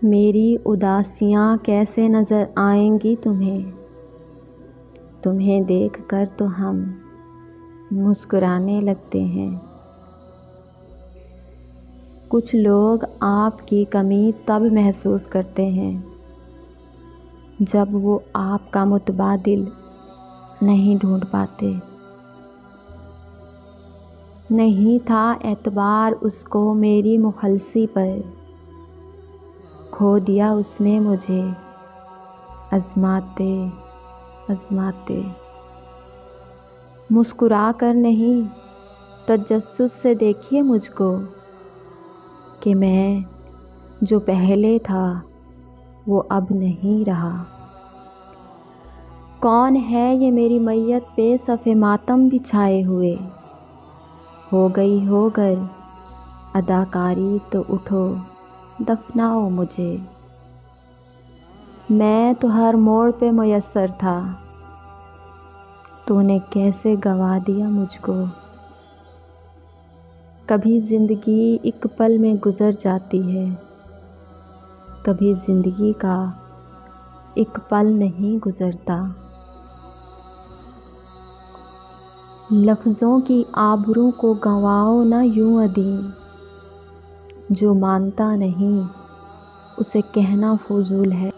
میری اداسیاں کیسے نظر آئیں گی تمہیں دیکھ کر تو ہم مسکرانے لگتے ہیں۔ کچھ لوگ آپ کی کمی تب محسوس کرتے ہیں جب وہ آپ کا متبادل نہیں ڈھونڈ پاتے۔ نہیں تھا اعتبار اس کو میری مخلصی پر، کھو دیا اس نے مجھے آزماتے آزماتے۔ مسکرا کر نہیں تجسس سے دیکھیے مجھ کو کہ میں جو پہلے تھا وہ اب نہیں رہا۔ کون ہے یہ میری میت پہ صف ماتم بچھائے ہوئے؟ ہو گئی ہو گر اداکاری تو اٹھو دفناؤ مجھے۔ میں تو ہر موڑ پہ میسر تھا، تو نے کیسے گوا دیا مجھ کو۔ کبھی زندگی ایک پل میں گزر جاتی ہے، کبھی زندگی کا ایک پل نہیں گزرتا۔ لفظوں کی آبرو کو گنواؤ نہ یوں ادیم، جو مانتا نہیں اسے کہنا فضول ہے۔